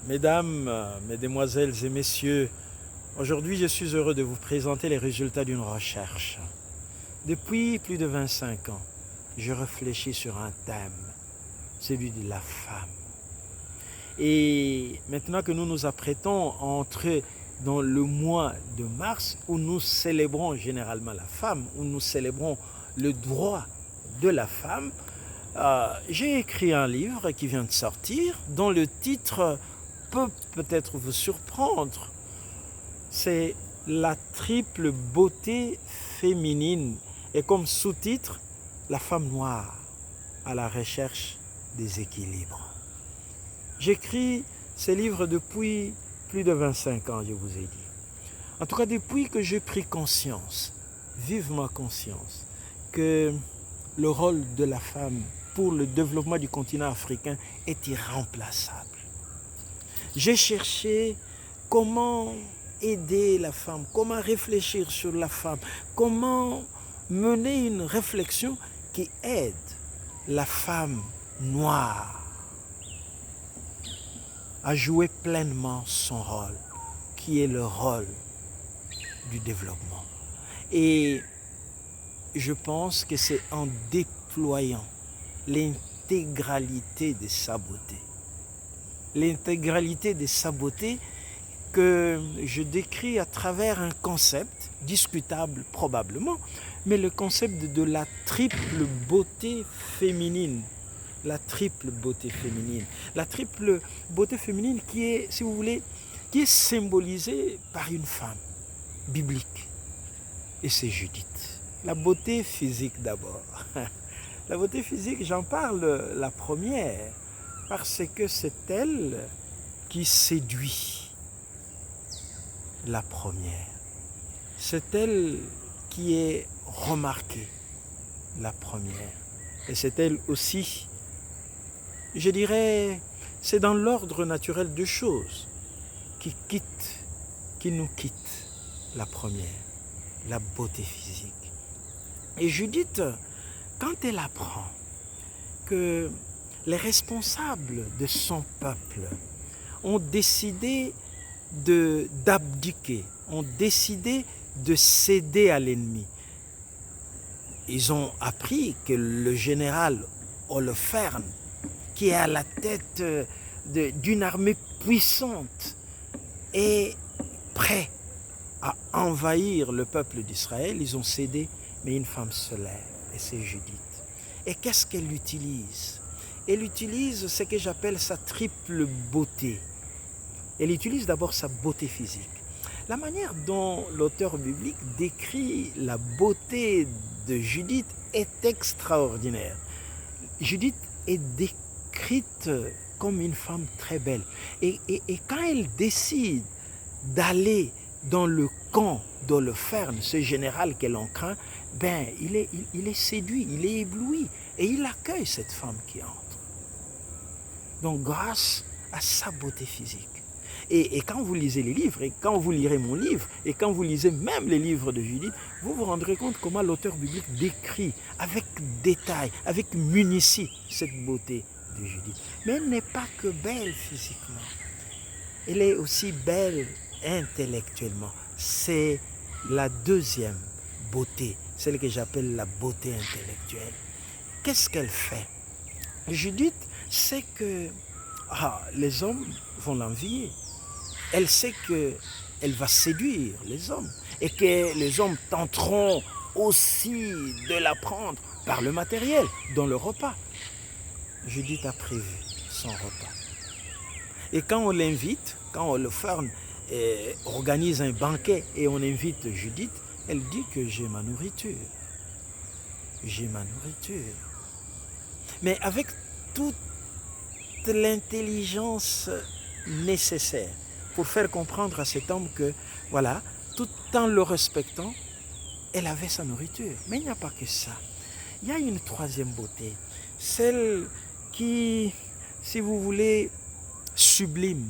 Mesdames, mesdemoiselles et messieurs, aujourd'hui je suis heureux de vous présenter les résultats d'une recherche. Depuis plus de 25 ans, je réfléchis sur un thème, celui de la femme. Et maintenant que nous nous apprêtons à entrer dans le mois de mars où nous célébrons généralement la femme, où nous célébrons le droit de la femme, j'ai écrit un livre qui vient de sortir dont le titre peut peut-être vous surprendre. C'est La triple beauté féminine et comme sous-titre, La femme noire à la recherche des équilibres. J'écris ces livres depuis plus de 25 ans, je vous ai dit. En tout cas, depuis que j'ai pris conscience, vivement conscience, que le rôle de la femme pour le développement du continent africain est irremplaçable. J'ai cherché comment aider la femme, comment réfléchir sur la femme, comment mener une réflexion qui aide la femme noire à jouer pleinement son rôle, qui est le rôle du développement. Et je pense que c'est en déployant l'intégralité de sa beauté, que je décris à travers un concept discutable probablement, mais le concept de la triple beauté féminine. La triple beauté féminine. La triple beauté féminine qui est, si vous voulez, qui est symbolisée par une femme biblique. Et c'est Judith. La beauté physique d'abord. La beauté physique, j'en parle la première, parce que c'est elle qui séduit la première. C'est elle qui est remarquée, la première. Et c'est elle aussi, je dirais, c'est dans l'ordre naturel des choses qui nous quitte la première, la beauté physique. Et Judith, quand elle apprend que les responsables de son peuple ont décidé d'abdiquer, ont décidé de céder à l'ennemi, ils ont appris que le général Holoferne, qui est à la tête d'une armée puissante, est prêt à envahir le peuple d'Israël. Ils ont cédé, mais une femme se lève, et c'est Judith. Et qu'est-ce qu'elle utilise? Elle utilise ce que j'appelle sa triple beauté. Elle utilise d'abord sa beauté physique. La manière dont l'auteur biblique décrit la beauté de Judith est extraordinaire. Judith est décrite comme une femme très belle. Et quand elle décide d'aller dans le camp d'Holoferne, ce général qu'elle en craint, il est séduit, il est ébloui et il accueille cette femme qui entre. Donc grâce à sa beauté physique. Et quand vous lisez les livres, et quand vous lirez mon livre, et quand vous lisez même les livres de Judith, vous vous rendrez compte comment l'auteur biblique décrit avec détail, avec munitie, cette beauté de Judith. Mais elle n'est pas que belle physiquement. Elle est aussi belle intellectuellement. C'est la deuxième beauté, celle que j'appelle la beauté intellectuelle. Qu'est-ce qu'elle fait? Judith sait que les hommes vont l'envier. Elle sait qu'elle va séduire les hommes et que les hommes tenteront aussi de la prendre par le matériel, dans le repas. Judith a prévu son repas. Et quand on l'invite, quand Holoferne organise un banquet et on invite Judith, elle dit que j'ai ma nourriture. J'ai ma nourriture. Mais avec toute l'intelligence nécessaire pour faire comprendre à cet homme que, voilà, tout en le respectant, elle avait sa nourriture. Mais il n'y a pas que ça. Il y a une troisième beauté, celle qui, si vous voulez, sublime,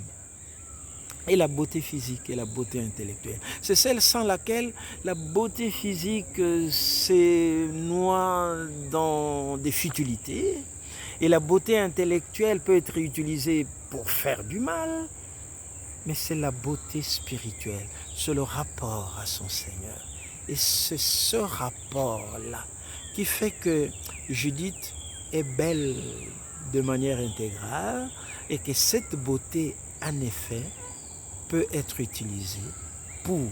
et la beauté physique et la beauté intellectuelle. C'est celle sans laquelle la beauté physique se noie dans des futilités Et la beauté intellectuelle peut être utilisée pour faire du mal, mais c'est la beauté spirituelle, c'est le rapport à son Seigneur. Et c'est ce rapport-là qui fait que Judith est belle de manière intégrale et que cette beauté, en effet, peut être utilisée pour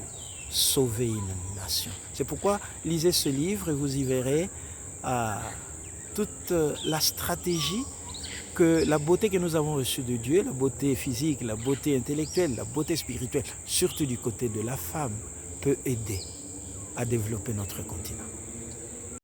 sauver une nation. C'est pourquoi lisez ce livre et vous y verrez toute la stratégie que la beauté que nous avons reçue de Dieu, la beauté physique, la beauté intellectuelle, la beauté spirituelle, surtout du côté de la femme, peut aider à développer notre continent.